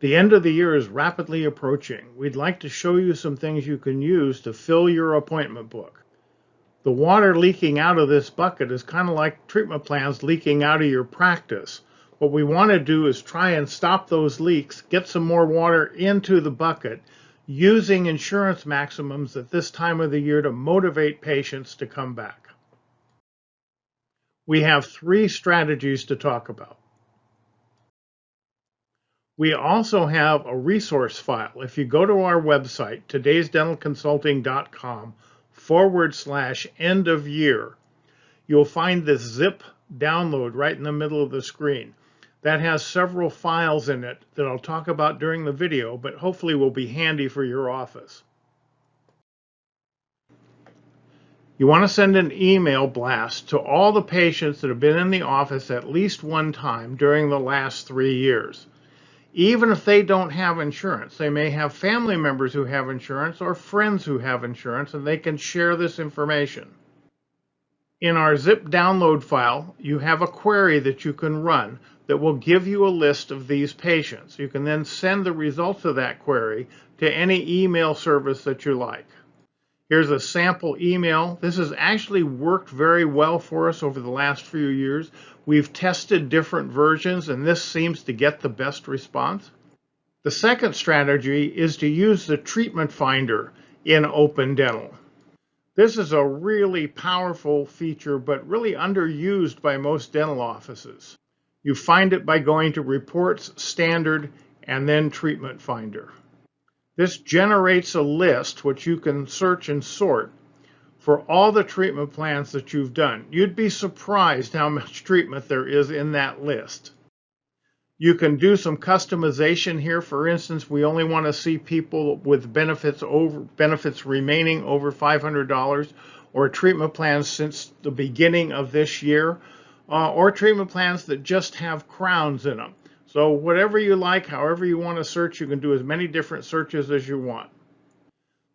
The end of the year is rapidly approaching. We'd like to show you some things you can use to fill your appointment book. The water leaking out of this bucket is kind of like treatment plans leaking out of your practice. What we want to do is try and stop those leaks, get some more water into the bucket, using insurance maximums at this time of the year to motivate patients to come back. We have 3 strategies to talk about. We also have a resource file. If you go to our website, todaysdentalconsulting.com/end of year, you'll find this zip download right in the middle of the screen. That has several files in it that I'll talk about during the video, but hopefully will be handy for your office. You want to send an email blast to all the patients that have been in the office at least one time during the last 3 years. Even if they don't have insurance, they may have family members who have insurance or friends who have insurance, and they can share this information. In our zip download file, you have a query that you can run that will give you a list of these patients. You can then send the results of that query to any email service that you like. Here's a sample email. This has actually worked very well for us over the last few years. We've tested different versions, and this seems to get the best response. The second strategy is to use the treatment finder in Open Dental. This is a really powerful feature, but really underused by most dental offices. You find it by going to Reports, Standard, and then Treatment Finder. This generates a list which you can search and sort for all the treatment plans that you've done. You'd be surprised how much treatment there is in that list. You can do some customization here. For instance, we only want to see people with benefits remaining over $500, or treatment plans since the beginning of this year, or treatment plans that just have crowns in them. So whatever you like, however you want to search, you can do as many different searches as you want.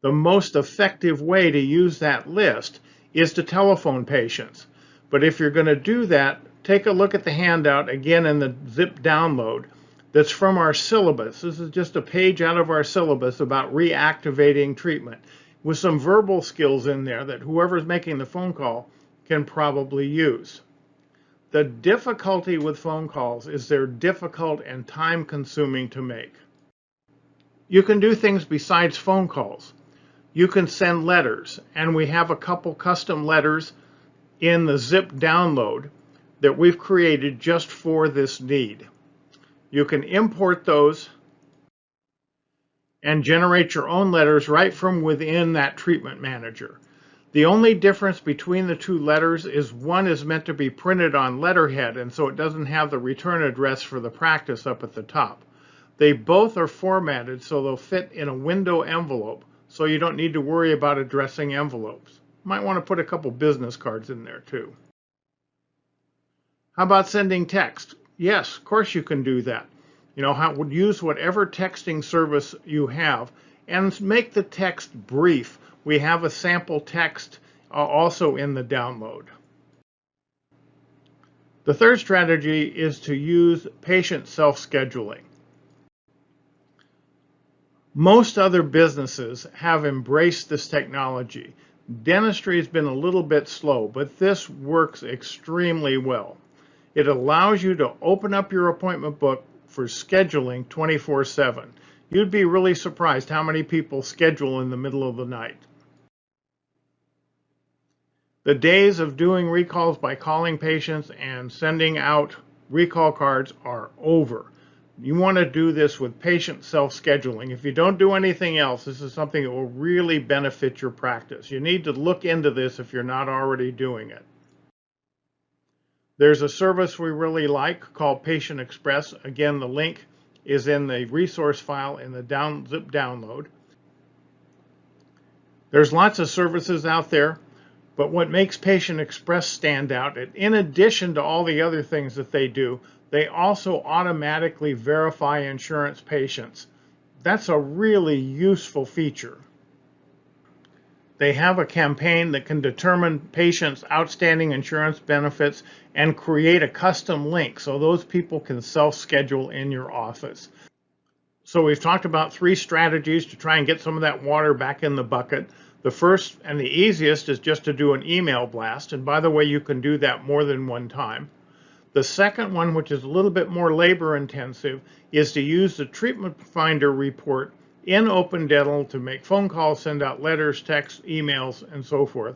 The most effective way to use that list is to telephone patients. But if you're going to do that, take a look at the handout again in the zip download that's from our syllabus. This is just a page out of our syllabus about reactivating treatment with some verbal skills in there that whoever's making the phone call can probably use. The difficulty with phone calls is they're difficult and time-consuming to make. You can do things besides phone calls. You can send letters, and we have a couple custom letters in the zip download that we've created just for this need. You can import those and generate your own letters right from within that treatment manager. The only difference between the 2 letters is one is meant to be printed on letterhead, and so it doesn't have the return address for the practice up at the top. They both are formatted so they'll fit in a window envelope, so you don't need to worry about addressing envelopes. Might want to put a couple business cards in there too. How about sending text? Yes, of course you can do that. Use whatever texting service you have and make the text brief. We have a sample text also in the download. The third strategy is to use patient self-scheduling. Most other businesses have embraced this technology. Dentistry has been a little bit slow, but this works extremely well. It allows you to open up your appointment book for scheduling 24/7. You'd be really surprised how many people schedule in the middle of the night. The days of doing recalls by calling patients and sending out recall cards are over. You want to do this with patient self-scheduling. If you don't do anything else, this is something that will really benefit your practice. You need to look into this if you're not already doing it. There's a service we really like called Patient Express. Again, the link is in the resource file in the zip download. There's lots of services out there, but what makes Patient Express stand out, in addition to all the other things that they do, they also automatically verify insurance patients. That's a really useful feature. They have a campaign that can determine patients' outstanding insurance benefits and create a custom link so those people can self-schedule in your office. So we've talked about 3 strategies to try and get some of that water back in the bucket. The first and the easiest is just to do an email blast. And by the way, you can do that more than one time. The second one, which is a little bit more labor intensive, is to use the treatment finder report in Open Dental to make phone calls, send out letters, texts, emails, and so forth.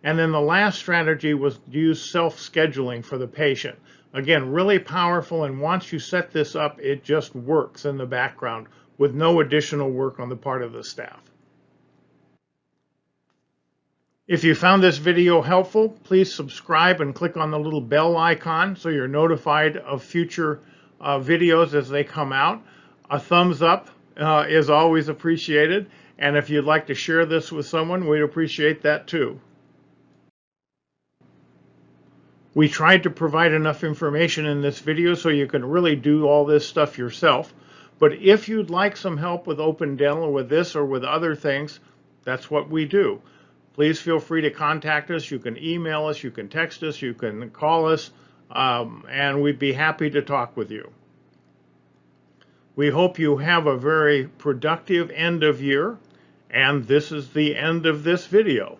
And then the last strategy was to use self-scheduling for the patient. Again, really powerful, and once you set this up, it just works in the background with no additional work on the part of the staff. If you found this video helpful, please subscribe and click on the little bell icon so you're notified of future videos as they come out. A thumbs up is always appreciated, and if you'd like to share this with someone, we'd appreciate that too. We tried to provide enough information in this video so you can really do all this stuff yourself. But if you'd like some help with Open Dental, with this or with other things, that's what we do. Please feel free to contact us. You can email us, you can text us, you can call us, and we'd be happy to talk with you. We hope you have a very productive end of year, and this is the end of this video.